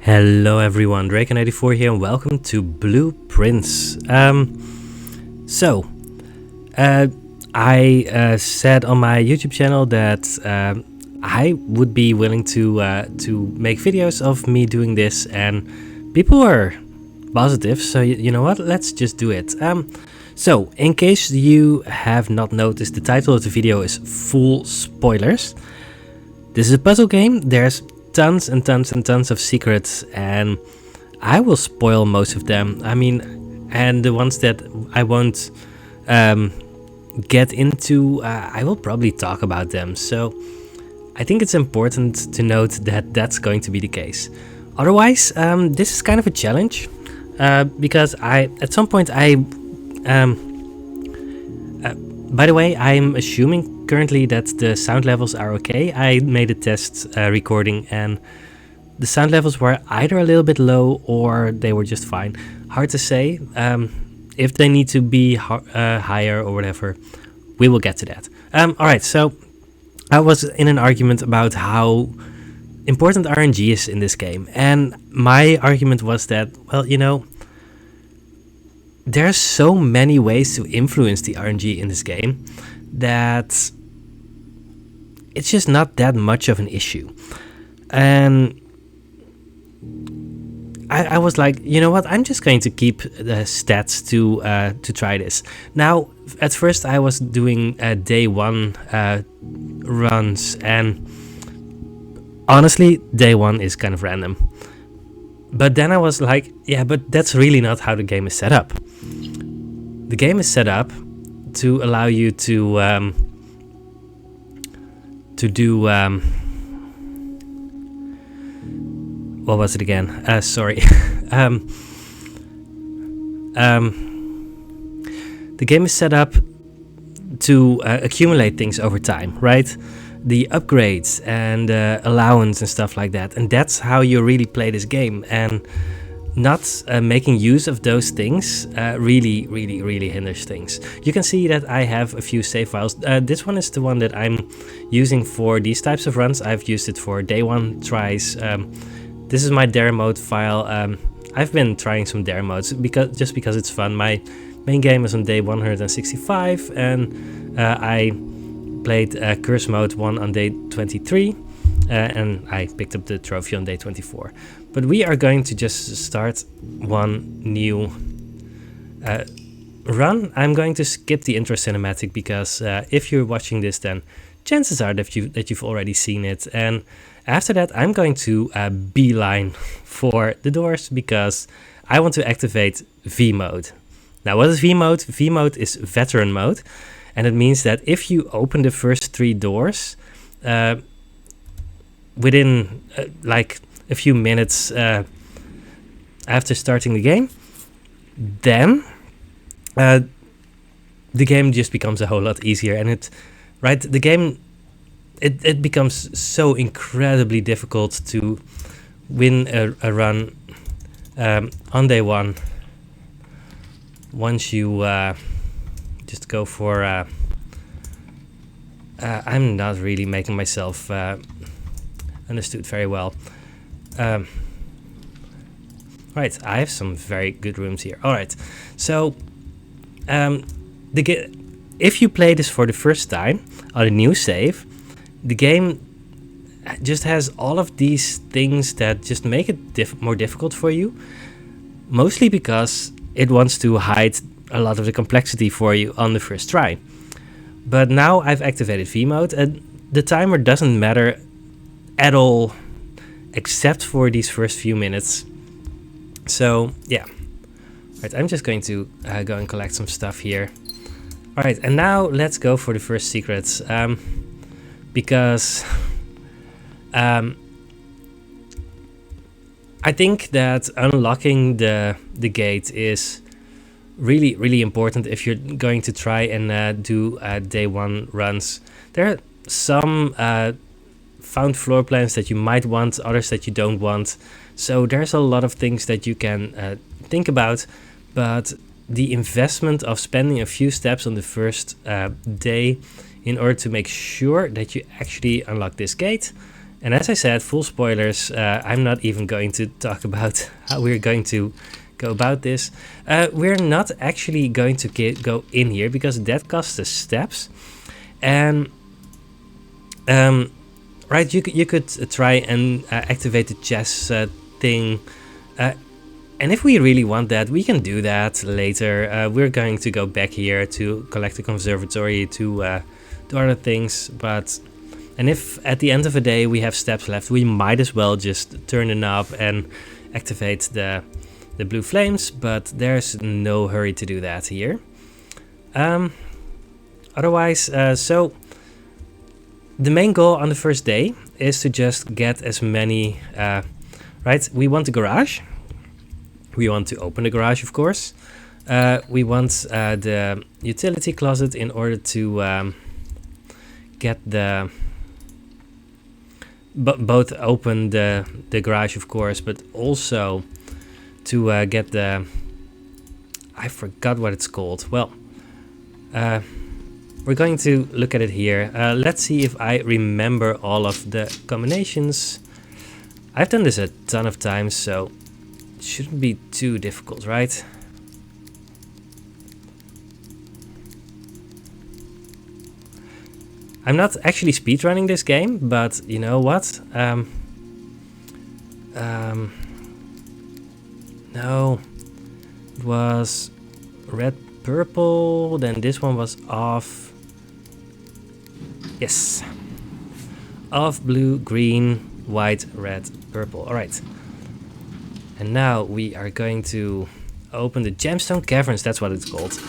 Hello everyone, Draken84 here and welcome to Blueprints. So, I said on my YouTube channel that I would be willing to make videos of me doing this, and people were positive, so you know what, let's just do it. So, in case you have not noticed, the title of the video is Full Spoilers. This is a puzzle game. There's tons and tons and tons of secrets, and I will spoil most of them. I mean, and the ones that I won't get into, I will probably talk about them. So I think it's important to note that that's going to be the case. Otherwise, this is kind of a challenge because at some point by the way, I'm assuming currently that the sound levels are okay. I made a test recording and the sound levels were either a little bit low or they were just fine. Hard to say. If they need to be higher or whatever, we will get to that. Alright, so I was in an argument about how important RNG is in this game. And my argument was that, well, you know, there's so many ways to influence the RNG in this game that it's just not that much of an issue. And I was like, you know what, I'm just going to keep the stats to try this. Now, at first I was doing day one runs, and honestly, day one is kind of random. But then I was like, yeah, but that's really not how the game is set up. The game is set up to allow you to do what was it again? Sorry. The game is set up to accumulate things over time, right? The upgrades and allowance and stuff like that, and that's how you really play this game. And not making use of those things really hinders things. You can see that I have a few save files. This one is the one that I'm using for these types of runs. I've used it for day one tries. This is my dare mode file. I've been trying some dare modes just because it's fun. My main game is on day 165, and I played curse mode 1 on day 23, and I picked up the trophy on day 24. But we are going to just start one new run. I'm going to skip the intro cinematic because if you're watching this, then chances are that you've already seen it. And after that, I'm going to beeline for the doors because I want to activate V mode. Now, what is V mode? V mode is veteran mode, and it means that if you open the first 3 doors within like a few minutes after starting the game, then the game just becomes a whole lot easier. And the game becomes so incredibly difficult to win a run on day one once you just go for I'm not really making myself understood very well. Right, I have some very good rooms here. Alright, so if you play this for the first time on a new save, the game just has all of these things that just make it more difficult for you, mostly because it wants to hide a lot of the complexity for you on the first try. But now I've activated V mode, and the timer doesn't matter at all except for these first few minutes. So yeah, right, I'm just going to go and collect some stuff here. All right, and now let's go for the first secrets, because I think that unlocking the gate is really important if you're going to try and do day one runs. There are some found floor plans that you might want, others that you don't want. So there's a lot of things that you can think about, but the investment of spending a few steps on the first day in order to make sure that you actually unlock this gate And as I said, full spoilers, I'm not even going to talk about how we're going to go about this. We're not actually going to go in here because that costs us steps. And right, you could try and activate the chess thing. And if we really want that, we can do that later. We're going to go back here to collect the conservatory, to do other things. And if at the end of the day we have steps left, we might as well just turn the knob and activate the blue flames. But there's no hurry to do that here. Otherwise, so the main goal on the first day is to just get as many, right? We want the garage. We want to open the garage, of course. We want the utility closet in order to get the... both open the garage, of course, but also to get the... I forgot what it's called. Well, we're going to look at it here. Let's see if I remember all of the combinations. I've done this a ton of times, so it shouldn't be too difficult, right? I'm not actually speedrunning this game, but you know what? No, it was red, purple, then this one was off. Yes. Off, blue, green, white, red, purple. All right. And now we are going to open the Gemstone Caverns. That's what it's called.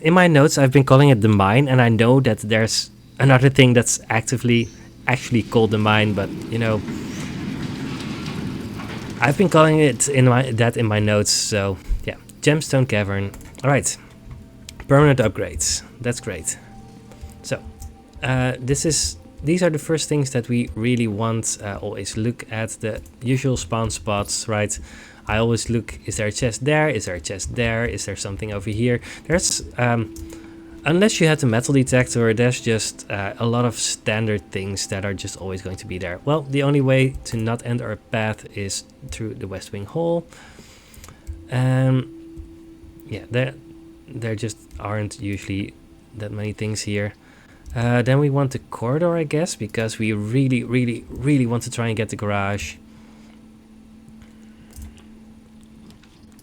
In my notes, I've been calling it the mine, and I know that there's another thing that's actually called the mine, but you know, I've been calling it in my notes. So yeah, Gemstone Cavern. All right, permanent upgrades. That's great. So these are the first things that we really want. Always look at the usual spawn spots, right? I always look, is there a chest there? Is there a chest there? Is there something over here? There's, unless you have the metal detector, there's just a lot of standard things that are just always going to be there. Well, the only way to not end our path is through the West Wing Hall. Yeah, there just aren't usually that many things here. Then we want the corridor, I guess, because we really want to try and get the garage.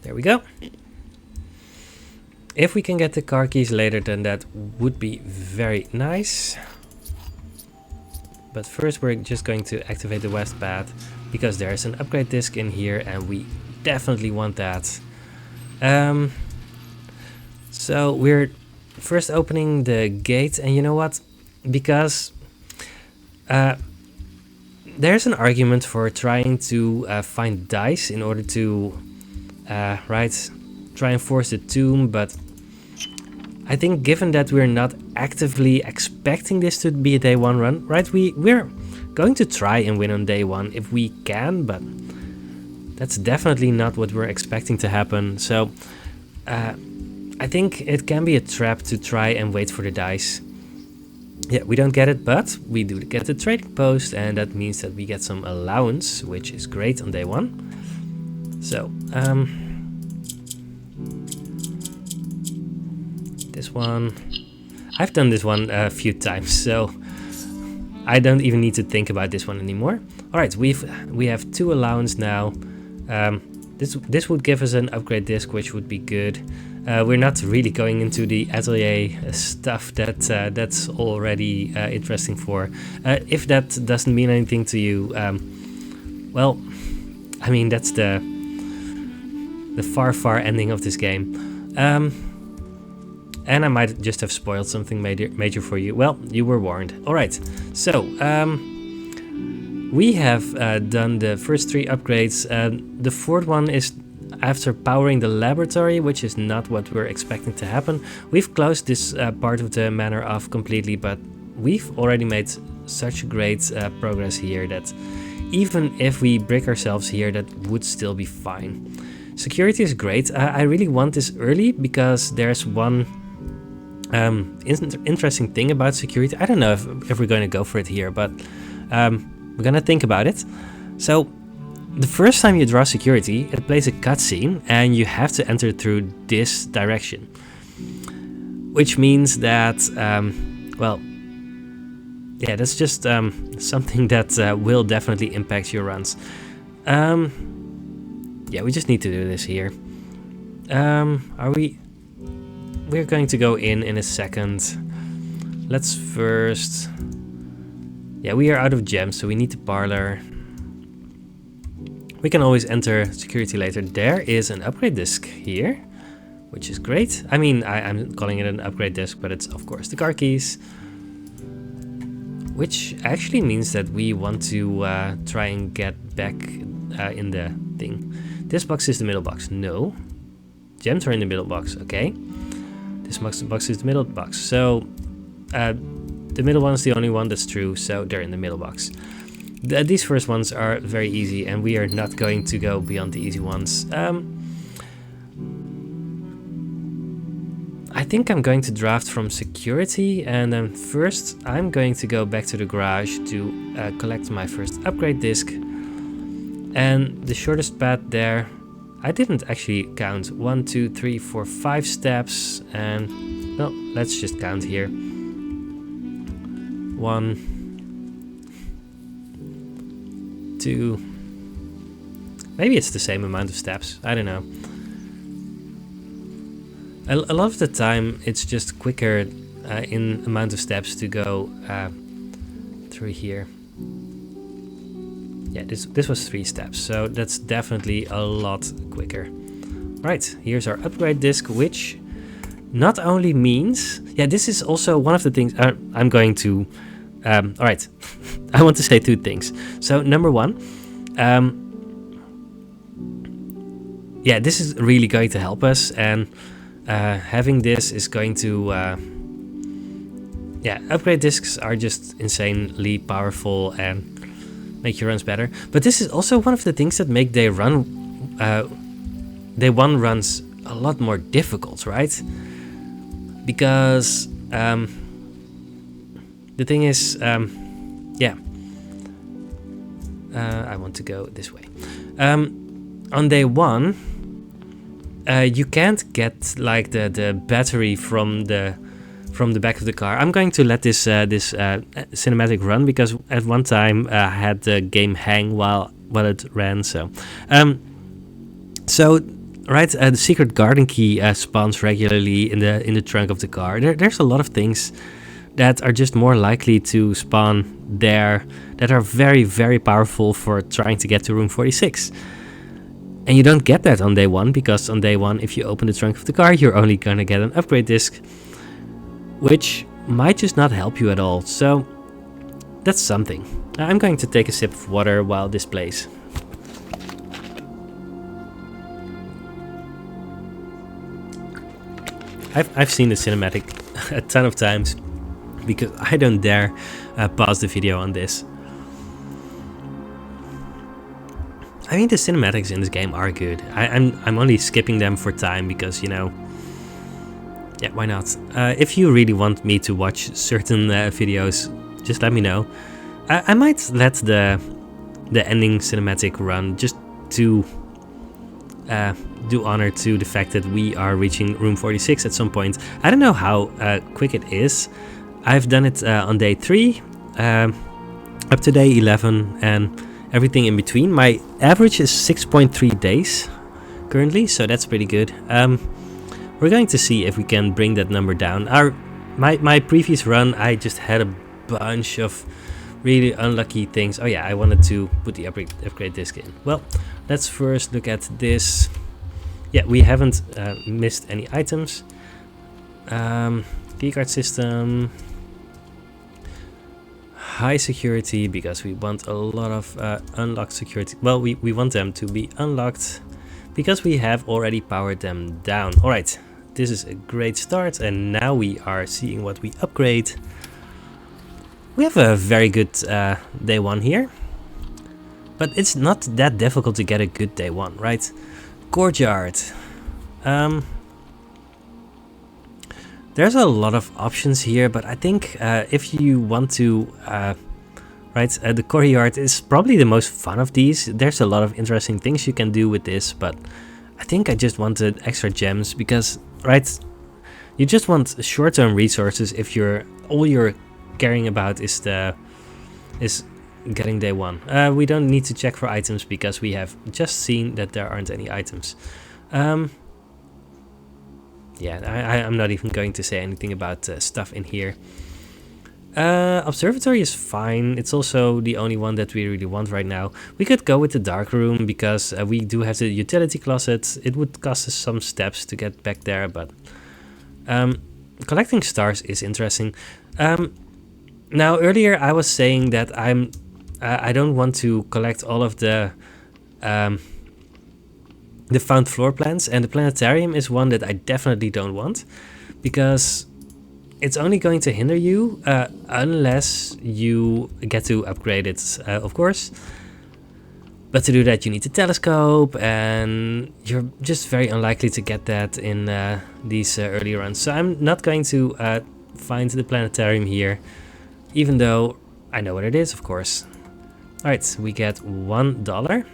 There we go. If we can get the car keys later, then that would be very nice. But first we're just going to activate the west path, because there's an upgrade disc in here and we definitely want that. So we're first opening the gate, and you know what? Because there's an argument for trying to find dice in order to try and force the tomb, but I think given that we're not actively expecting this to be a day one run, right? We're going to try and win on day one if we can, but that's definitely not what we're expecting to happen. So I think it can be a trap to try and wait for the dice. Yeah, we don't get it, but we do get the trading post, and that means that we get some allowance, which is great on day one. So, this one, I've done this one a few times, so I don't even need to think about this one anymore. All right, we have 2 allowance now. This would give us an upgrade disc, which would be good. We're not really going into the atelier stuff that's already interesting for. If that doesn't mean anything to you, well, I mean, that's the far ending of this game. And I might just have spoiled something major for you. Well, you were warned. All right, so we have done the first 3 upgrades. The 4th one is after powering the laboratory, which is not what we're expecting to happen. We've closed this part of the manor off completely, but we've already made such great progress here that even if we break ourselves here, that would still be fine. Security is great. I really want this early because there's one interesting thing about security. I don't know if we're going to go for it here, but we're gonna think about it. So the first time you draw security, it plays a cutscene and you have to enter through this direction. Which means that, well, yeah, that's just something that will definitely impact your runs. Yeah, we just need to do this here. We're going to go in a second. Let's first... Yeah, we are out of gems, so we need the parlor. We can always enter security later. There is an upgrade disc here, which is great. I mean, I'm calling it an upgrade disc, but it's of course the car keys. Which actually means that we want to try and get back in the thing. This box is the middle box. No. Gems are in the middle box. Okay. This box is the middle box. So the middle one is the only one that's true. So they're in the middle box. These first ones are very easy, and we are not going to go beyond the easy ones. I think I'm going to draft from security, and then first I'm going to go back to the garage to collect my first upgrade disc. And the shortest path there, I didn't actually count. 1, 2, 3, 4, 5 steps, and no, let's just count here. 1, 2, maybe it's the same amount of steps, I don't know. A lot of the time it's just quicker in amount of steps to go through here. Yeah, this was 3 steps, so that's definitely a lot quicker. Right, here's our upgrade disc, which not only means... Yeah, this is also one of the things I'm going to... Alright, I want to say 2 things. So, number 1, yeah, this is really going to help us, and having this is going to... yeah, upgrade discs are just insanely powerful and make your runs better. But this is also one of the things that make day 1 runs a lot more difficult, right? Because the thing is, yeah, I want to go this way. On day 1, you can't get like the battery from the back of the car. I'm going to let this cinematic run because at one time I had the game hang while it ran. So, right, the secret garden key spawns regularly in the trunk of the car. There's a lot of things that are just more likely to spawn there that are very, very powerful for trying to get to room 46. And you don't get that on day 1 because on day 1, if you open the trunk of the car, you're only gonna get an upgrade disc, which might just not help you at all. So that's something. I'm going to take a sip of water while this plays. I've seen the cinematic a ton of times because I don't dare pause the video on this. I mean, the cinematics in this game are good. I'm only skipping them for time because, you know, yeah, why not? If you really want me to watch certain videos, just let me know. I might let the ending cinematic run just to do honor to the fact that we are reaching room 46 at some point. I don't know how quick it is. I've done it on day 3, up to day 11, and everything in between. My average is 6.3 days currently, so that's pretty good. We're going to see if we can bring that number down. My previous run, I just had a bunch of really unlucky things. Oh yeah, I wanted to put the upgrade disc in. Well, let's first look at this. Yeah, we haven't missed any items. Keycard system. High security, because we want a lot of unlocked security. Well, we want them to be unlocked because we have already powered them down. Alright, this is a great start, and now we are seeing what we upgrade. We have a very good day 1 here, but it's not that difficult to get a good day 1, right? Courtyard. There's a lot of options here, but I think if you want to right? The courtyard is probably the most fun of these. There's a lot of interesting things you can do with this, but I think I just wanted extra gems because, right, you just want short-term resources if all you're caring about is getting day one. We don't need to check for items because we have just seen that there aren't any items. Yeah, I'm not even going to say anything about stuff in here. Observatory is fine. It's also the only one that we really want right now. We could go with the dark room because we do have the utility closet. It would cost us some steps to get back there, but collecting stars is interesting. Now earlier I was saying that I don't want to collect all of the found floor plans, and the planetarium is one that I definitely don't want because it's only going to hinder you unless you get to upgrade it, of course. But to do that you need a telescope, and you're just very unlikely to get that in these early runs. So I'm not going to find the planetarium here, even though I know what it is, of course. Alright, we get $1.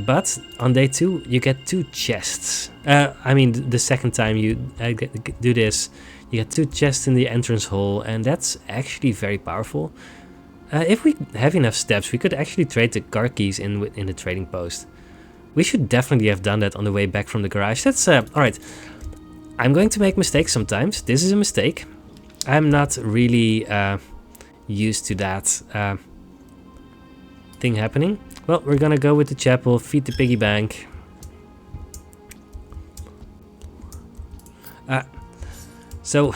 But on day 2 you get 2 chests. I mean, the second time you do this, you get 2 chests in the entrance hall, and that's actually very powerful. If we have enough steps, we could actually trade the car keys in the trading post. We should definitely have done that on the way back from the garage. That's alright. I'm going to make mistakes sometimes. This is a mistake. I'm not really used to that thing happening. Well, we're gonna go with the chapel, feed the piggy bank. So,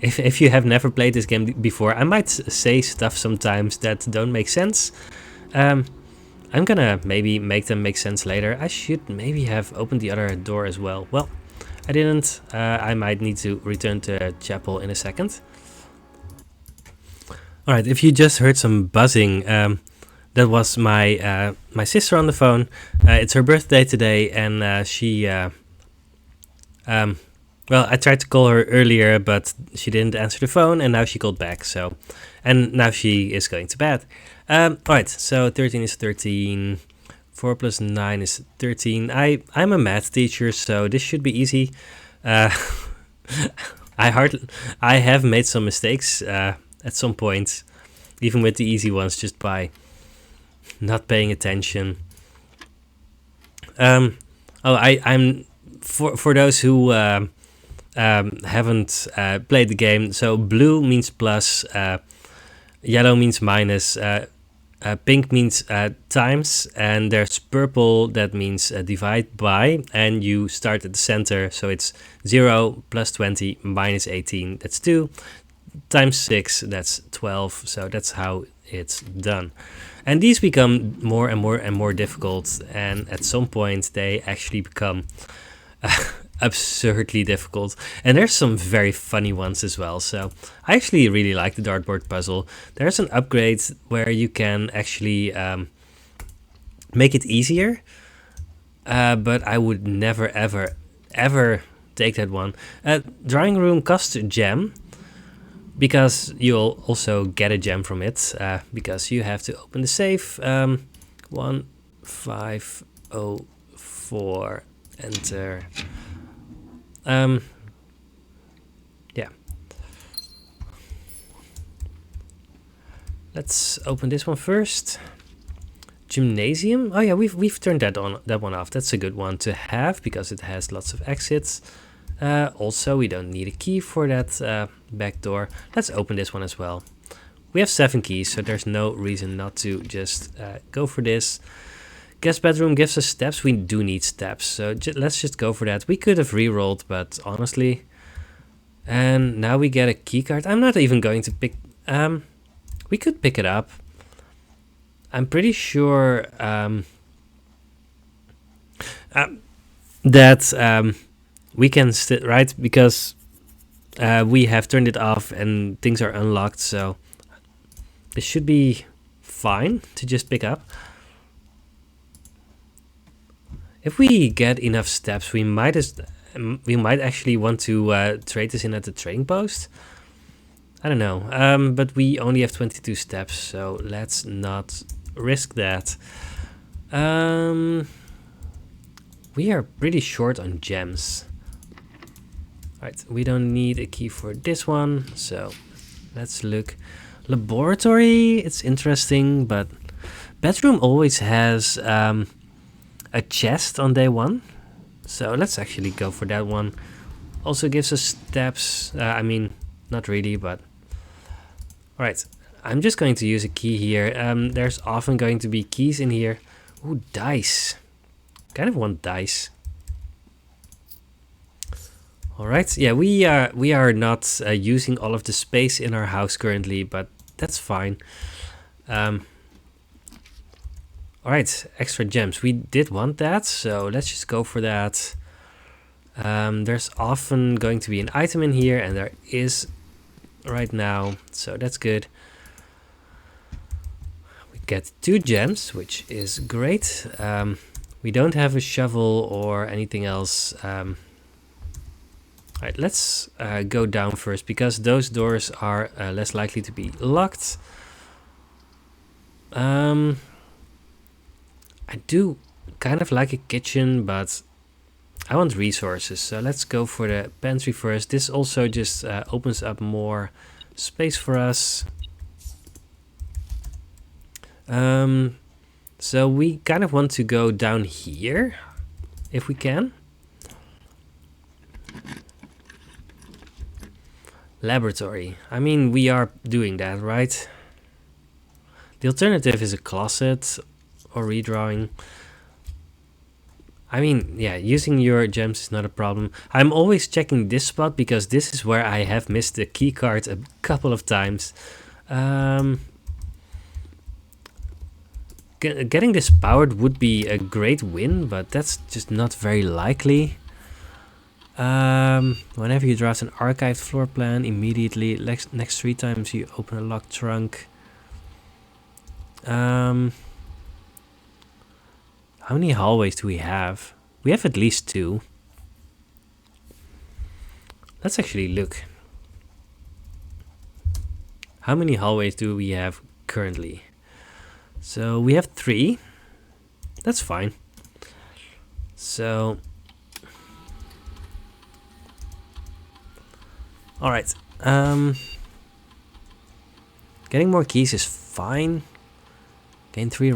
if you have never played this game before, I might say stuff sometimes that don't make sense. I'm gonna maybe make them make sense later. I should maybe have opened the other door as well. Well, I didn't. I might need to return to chapel in a second. Alright, if you just heard some buzzing, that was my my sister on the phone. It's her birthday today, and she... well, I tried to call her earlier, but she didn't answer the phone, and now she called back, so... And now she is going to bed. Alright, so 13 is 13. 4 plus 9 is 13. I'm a math teacher, so this should be easy. I have made some mistakes at some point, even with the easy ones, just by not paying attention. I'm for those who haven't played the game. So blue means plus, yellow means minus, pink means times, and there's purple that means divide by, and you start at the center. So it's 0 plus 20 minus 18. That's 2 times 6. That's 12. So that's how it's done. And these become more and more and more difficult, and at some point they actually become absurdly difficult. And there's some very funny ones as well. So I actually really like the dartboard puzzle. There's an upgrade where you can actually make it easier, but I would never ever take that one. Drawing room costs a gem, because you'll also get a gem from it, because you have to open the safe. 1504, enter. Yeah. Let's open this one first. Gymnasium. Oh yeah, we've turned that one off. That's a good one to have because it has lots of exits. Also, we don't need a key for that back door. Let's open this one as well. We have 7 keys, so there's no reason not to just go for this. Guest bedroom gives us steps. We do need steps, so let's just go for that. We could have re-rolled, but honestly... And now we get a key card. I'm not even going to pick... we could pick it up. I'm pretty sure that... we can right, because we have turned it off and things are unlocked, so this should be fine to just pick up. If we get enough steps, we might actually want to trade this in at the trading post. I don't know. But we only have 22 steps, so let's not risk that. We are pretty short on gems. Right, we don't need a key for this one, so let's look. Laboratory, it's interesting, but bedroom always has a chest on day one. So let's actually go for that one. Also gives us steps. I mean, not really, but... Alright, I'm just going to use a key here. There's often going to be keys in here. Ooh, dice. Kind of want dice. Alright, yeah, we are not using all of the space in our house currently, but that's fine. Alright, extra gems. We did want that, so let's just go for that. There's often going to be an item in here, and there is right now, so that's good. We get 2 gems, which is great. We don't have a shovel or anything else. Alright, let's go down first, because those doors are less likely to be locked. I do kind of like a kitchen, but I want resources, so let's go for the pantry first. This also just opens up more space for us. So we kind of want to go down here, if we can. Laboratory. I mean, we are doing that, right? The alternative is a closet or redrawing. I mean, yeah, using your gems is not a problem. I'm always checking this spot because this is where I have missed the key card a couple of times. Getting this powered would be a great win, but that's just not very likely. Whenever you draft an archived floor plan, immediately next 3 times you open a locked trunk. How many hallways do we have? We have at least 2. Let's actually look. How many hallways do we have currently? So we have 3. That's fine. So... Alright. Getting more keys is fine. Gain 3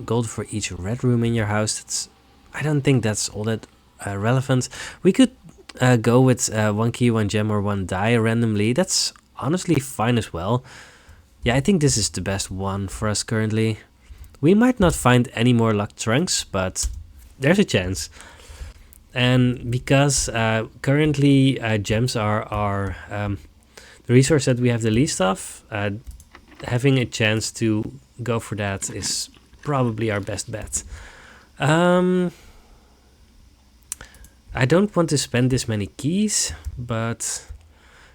gold for each red room in your house. I don't think that's all that relevant. We could go with 1 key, 1 gem, or 1 die randomly. That's honestly fine as well. Yeah, I think this is the best one for us currently. We might not find any more locked trunks, but there's a chance. And because currently gems are the resource that we have the least of, having a chance to go for that is probably our best bet. I don't want to spend this many keys, but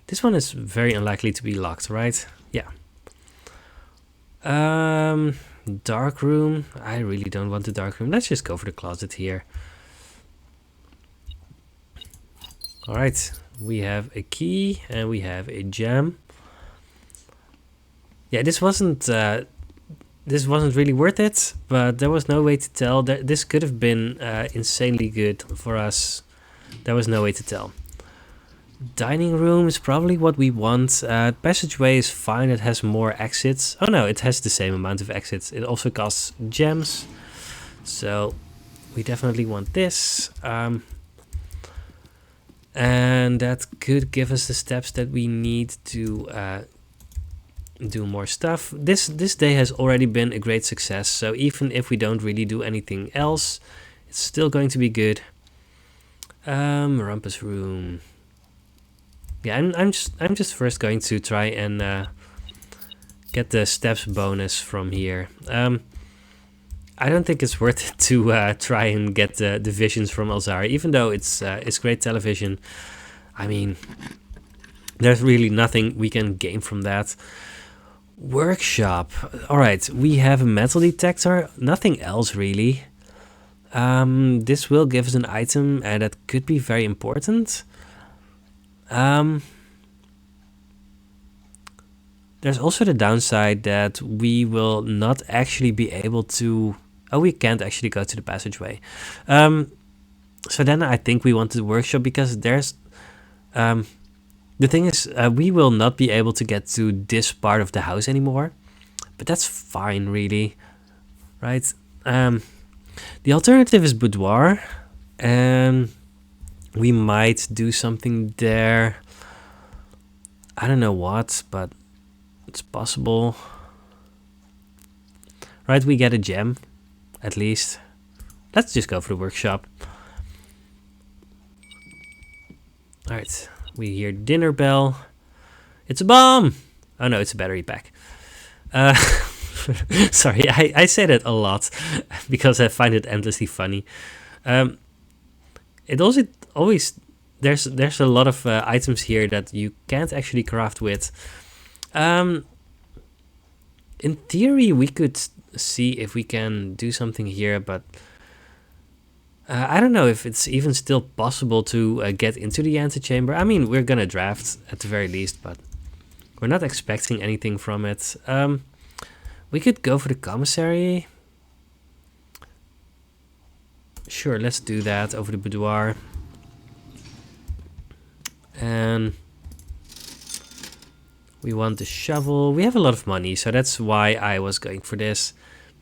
this one is very unlikely to be locked, right? Yeah. Dark room. I really don't want the dark room. Let's just go for the closet here. Alright, we have a key and we have a gem. Yeah, this wasn't really worth it, but there was no way to tell. This could have been insanely good for us. There was no way to tell. Dining room is probably what we want. Passageway is fine, it has more exits. Oh no, it has the same amount of exits. It also costs gems. So we definitely want this. And that could give us the steps that we need to do more stuff. This day has already been a great success, so even if we don't really do anything else, it's still going to be good. Rumpus room. Yeah, I'm just first going to try and get the steps bonus from here. I don't think it's worth it to try and get the visions from Alzari, even though it's great television. I mean, there's really nothing we can gain from that. Workshop. Alright, we have a metal detector, nothing else really. This will give us an item, and that could be very important. There's also the downside that we will not actually be able to... Oh, we can't actually go to the passageway. So then I think we want the workshop, because there's... the thing is, we will not be able to get to this part of the house anymore. But that's fine, really. Right? The alternative is boudoir. And we might do something there. I don't know what, but it's possible. Right, we get a gem, at least. Let's just go for the workshop. Alright, we hear dinner bell. It's a bomb! Oh no, it's a battery pack. Sorry, I say that a lot because I find it endlessly funny. It also always... There's a lot of items here that you can't actually craft with. In theory, we could see if we can do something here, but I don't know if it's even still possible to get into the antechamber. I mean, we're gonna draft at the very least, but we're not expecting anything from it. We could go for the commissary. Sure, let's do that over the boudoir. And we want the shovel. We have a lot of money, so that's why I was going for this.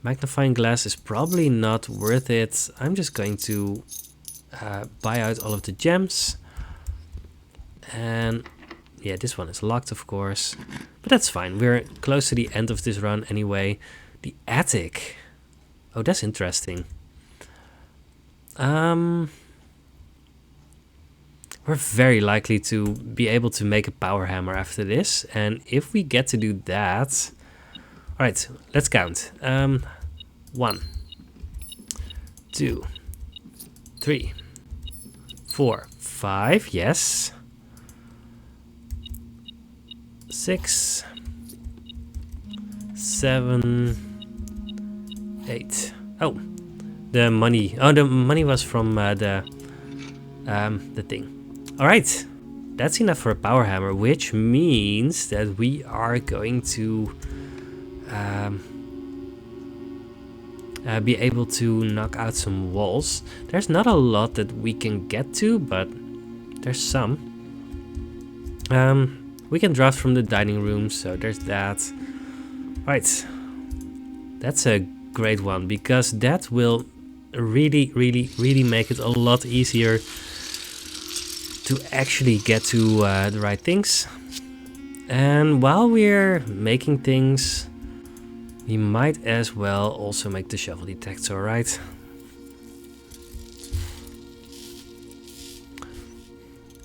Magnifying glass is probably not worth it. I'm just going to buy out all of the gems. And yeah, this one is locked, of course. But that's fine. We're close to the end of this run anyway. The attic. Oh, that's interesting. We're very likely to be able to make a power hammer after this. And if we get to do that... Alright, let's count. 1, 2, 3, 4, 5, yes. 6, 7, 8. Oh, the money. Oh, the money was from the thing. Alright, that's enough for a power hammer, which means that we are going to be able to knock out some walls. There's not a lot that we can get to, but there's some. We can draft from the dining room, so there's that. Right, that's a great one, because that will really make it a lot easier to actually get to the right things. And while we're making things, we might as well also make the shovel detector, right?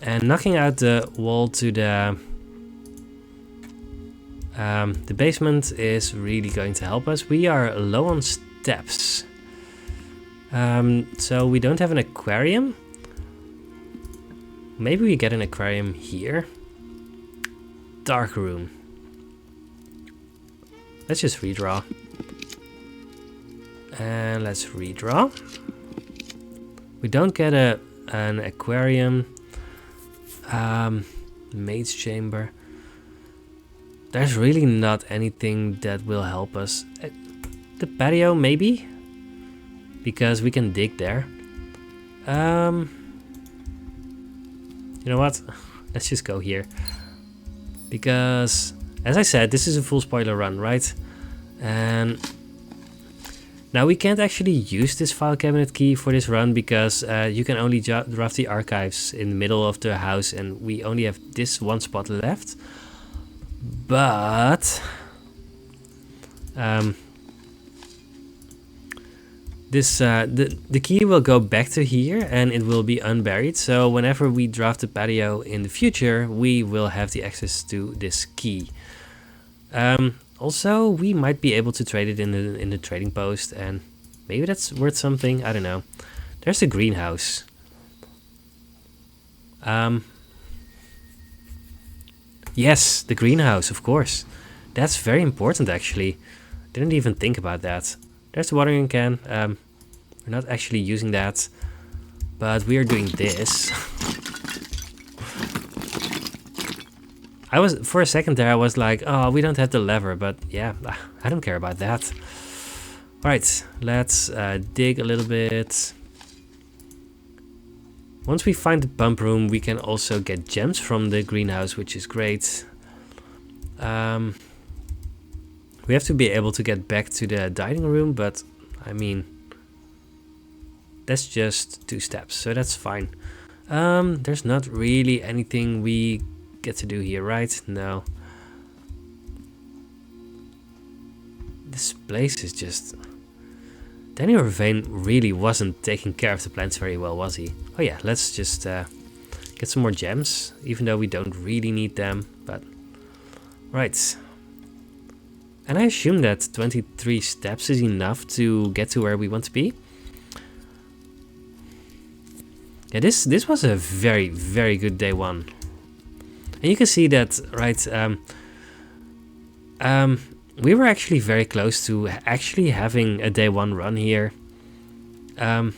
And knocking out the wall to the basement is really going to help us. We are low on steps. So we don't have an aquarium. Maybe we get an aquarium here. Dark room. Let's just redraw. And let's redraw. We don't get an aquarium. Maid's chamber. There's really not anything that will help us. The patio, maybe? Because we can dig there. You know what? Let's just go here. Because, as I said, this is a full spoiler run, right? And now we can't actually use this file cabinet key for this run because you can only draft the archives in the middle of the house, and we only have this one spot left. But this the key will go back to here and it will be unburied. So whenever we draft the patio in the future, we will have the access to this key. Also, we might be able to trade it in the trading post, and maybe that's worth something. I don't know. There's the greenhouse. Yes, the greenhouse, of course. That's very important, actually. Didn't even think about that. There's the watering can. We're not actually using that, but we are doing this. I was, for a second there, I was like, oh, we don't have the lever, but yeah, I don't care about that. Alright, let's dig a little bit. Once we find the pump room, we can also get gems from the greenhouse, which is great. We have to be able to get back to the dining room, but I mean, that's just 2 steps, so that's fine. There's not really anything we get to do here, right? No. This place is just... Danny Vervain really wasn't taking care of the plants very well, was he? Oh yeah, let's just get some more gems, even though we don't really need them, but... Right. And I assume that 23 steps is enough to get to where we want to be. Yeah, this was a very, very good day 1. And you can see that, right, we were actually very close to actually having a day 1 run here. I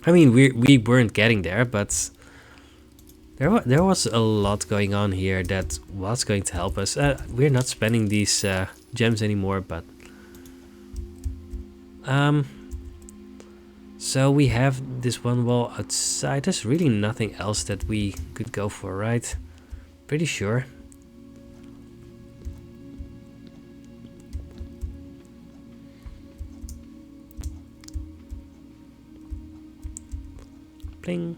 mean, we weren't getting there, but there was a lot going on here that was going to help us. We're not spending these gems anymore, but... So we have this one wall outside. There's really nothing else that we could go for, right? Pretty sure. Pling.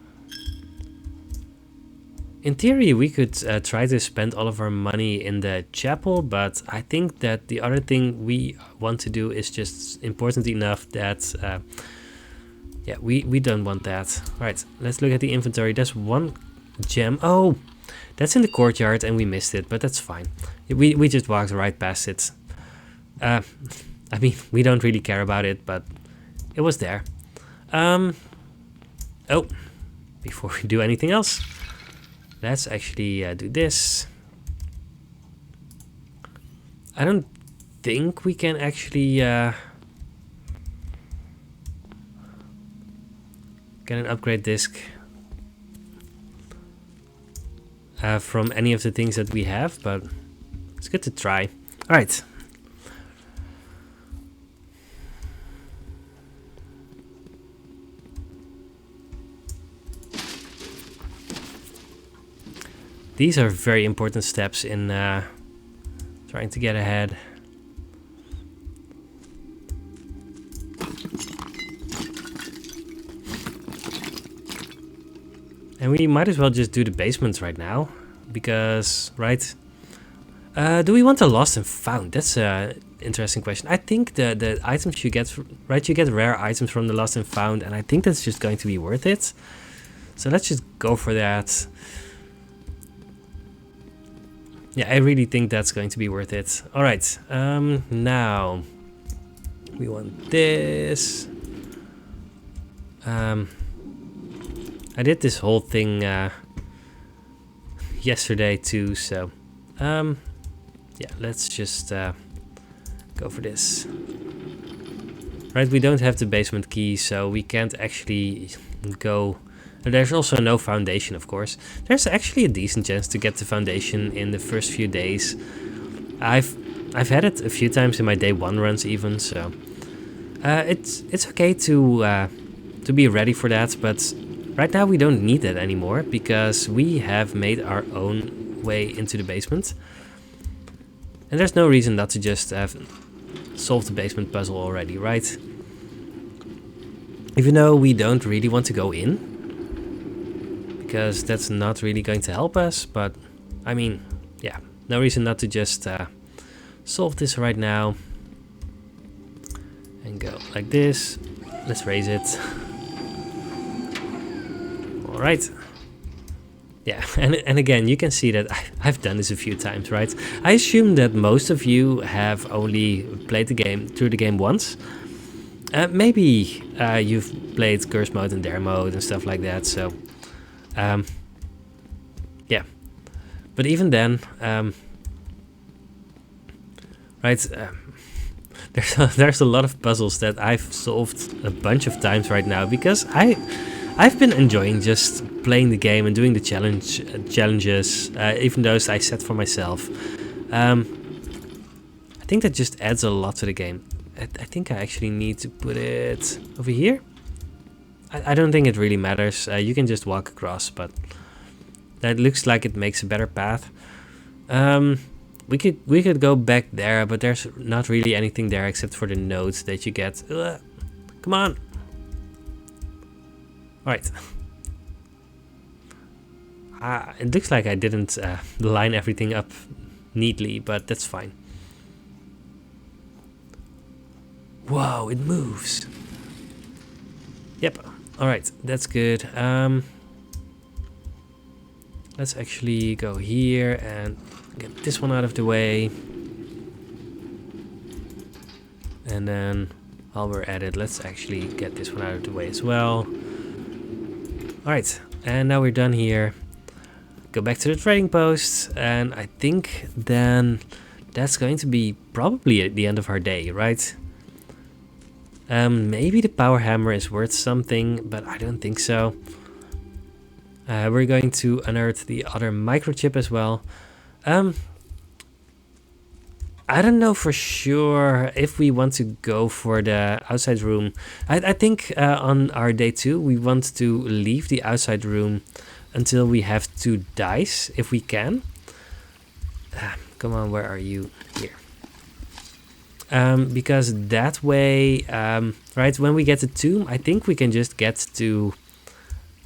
In theory, we could try to spend all of our money in the chapel, but I think that the other thing we want to do is just important enough that yeah, we don't want that. Alright, let's look at the inventory. There's 1 gem. Oh, that's in the courtyard and we missed it, but that's fine. We just walked right past it. I mean, we don't really care about it, but it was there. Oh, before we do anything else, let's actually do this. I don't think we can actually get an upgrade disc from any of the things that we have, but it's good to try. All right. These are very important steps in trying to get ahead. And we might as well just do the basements right now, because, right? Do we want a lost and found? That's an interesting question. I think the items you get, right? You get rare items from the lost and found, and I think that's just going to be worth it. So let's just go for that. Yeah, I really think that's going to be worth it. All right, now we want this. I did this whole thing yesterday too, so yeah, let's just go for this. Right, we don't have the basement key, so we can't actually go. There's also no foundation, of course. There's actually a decent chance to get the foundation in the first few days. I've had it a few times in my day 1 runs even, so it's okay to be ready for that. But right now we don't need that anymore because we have made our own way into the basement, and there's no reason not to just solve the basement puzzle already, right? Even though we don't really want to go in, because that's not really going to help us, but I mean, yeah, no reason not to just solve this right now and go like this. Let's raise it. All right. Yeah, and again, you can see that I've done this a few times, right? I assume that most of you have only played the game through the game once. Maybe you've played curse mode and dare mode and stuff like that, so yeah, but even then, right, there's a lot of puzzles that I've solved a bunch of times right now because I I've been enjoying just playing the game and doing the challenges, even those I set for myself. I think that just adds a lot to the game. I think I actually need to put it over here. I don't think it really matters. You can just walk across, but that looks like it makes a better path. We could go back there, but there's not really anything there except for the nodes that you get. Come on. Alright. It looks like I didn't line everything up neatly, but that's fine. Whoa, it moves. Yep. Alright, that's good. Let's actually go here and get this one out of the way. And then while we're at it, let's actually get this one out of the way as well. Alright, and now we're done here. Go back to the trading post, and I think then that's going to be probably at the end of our day, right? Maybe the power hammer is worth something, but I don't think so. We're going to unearth the other microchip as well. I don't know for sure if we want to go for the outside room. I think on our day 2 we want to leave the outside room until we have 2 dice, if we can. Come on, where are you? Here. Because that way, right, when we get the tomb, I think we can just get to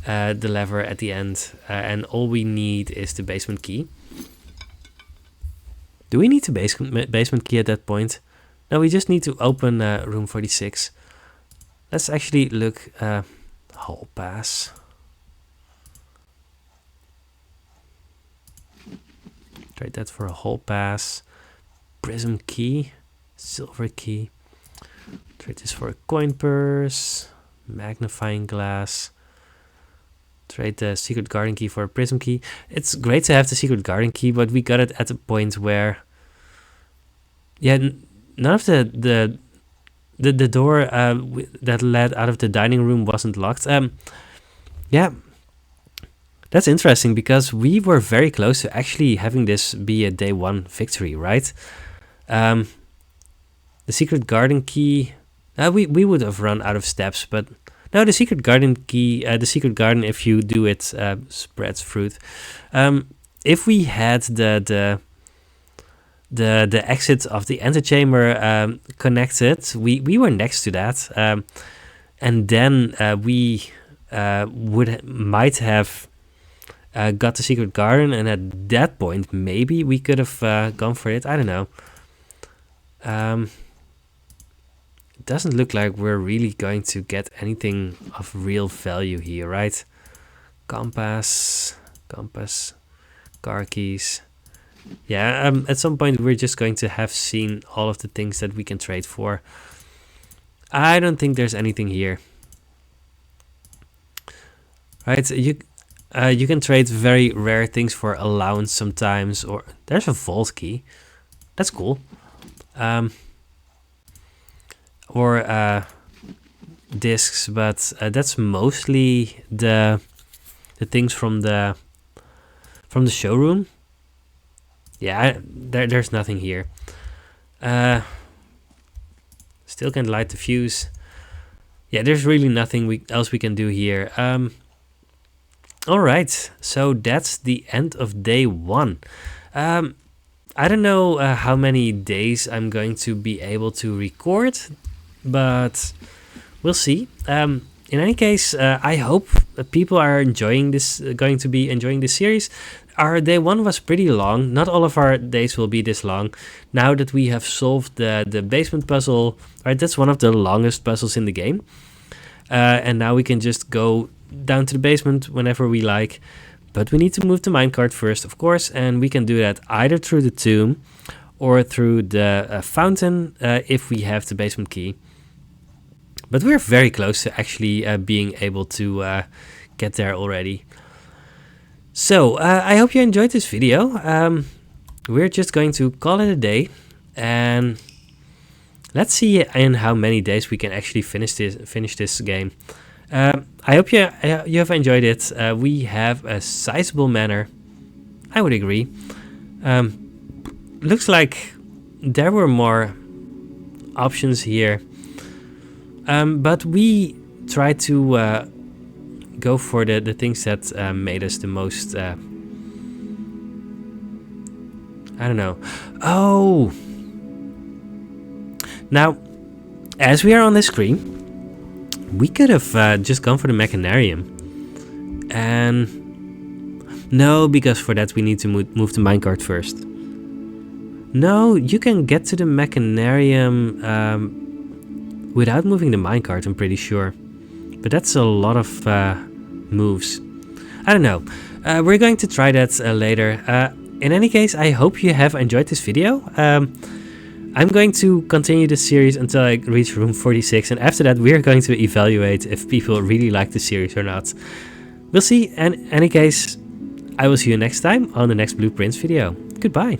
the lever at the end, and all we need is the basement key. Do we need the basement key at that point? No, we just need to open room 46. Let's actually look. Hall pass. Trade that for a hall pass. Prism key. Silver key. Trade this for a coin purse. Magnifying glass. Trade the secret garden key for a prism key. It's great to have the secret garden key, but we got it at a point where, yeah, none of the door that led out of the dining room wasn't locked. Yeah, that's interesting because we were very close to actually having this be a day 1 victory, right? The secret garden key, we would have run out of steps, but no, the secret garden key, the secret garden, if you do it, spreads fruit. If we had the exit of the antechamber connected, we were next to that, and then we might have got the secret garden, and at that point maybe we could have gone for it. I don't know. It doesn't look like we're really going to get anything of real value here, right? Compass, car keys. Yeah, at some point we're just going to have seen all of the things that we can trade for. I don't think there's anything here. Right, you can trade very rare things for allowance sometimes, or there's a vault key. That's cool. Or discs, but that's mostly the things from the showroom. Yeah, there's nothing here. Still can't light the fuse. Yeah, there's really nothing else we can do here. Alright, so that's the end of day 1. I don't know how many days I'm going to be able to record, but we'll see. In any case, I hope people are enjoying this, going to be enjoying this series. Our day 1 was pretty long. Not all of our days will be this long. Now that we have solved the basement puzzle, right? That's one of the longest puzzles in the game. And now we can just go down to the basement whenever we like. But we need to move the minecart first, of course, and we can do that either through the tomb or through the fountain if we have the basement key. But we're very close to actually being able to get there already. So, I hope you enjoyed this video. We're just going to call it a day, and let's see in how many days we can actually finish this game. I hope you have enjoyed it. We have a sizable manor. I would agree. Looks like there were more options here. But we tried to go for the things that made us the most... I don't know. Oh! Now, as we are on the screen, we could have just gone for the Machinarium. And... no, because for that we need to move the minecart first. No, you can get to the Machinarium without moving the minecart, I'm pretty sure. But that's a lot of moves. I don't know. We're going to try that later. In any case, I hope you have enjoyed this video. I'm going to continue this series until I reach room 46, and after that we're going to evaluate if people really like the series or not. We'll see. In any case, I will see you next time on the next Blueprints video. Goodbye.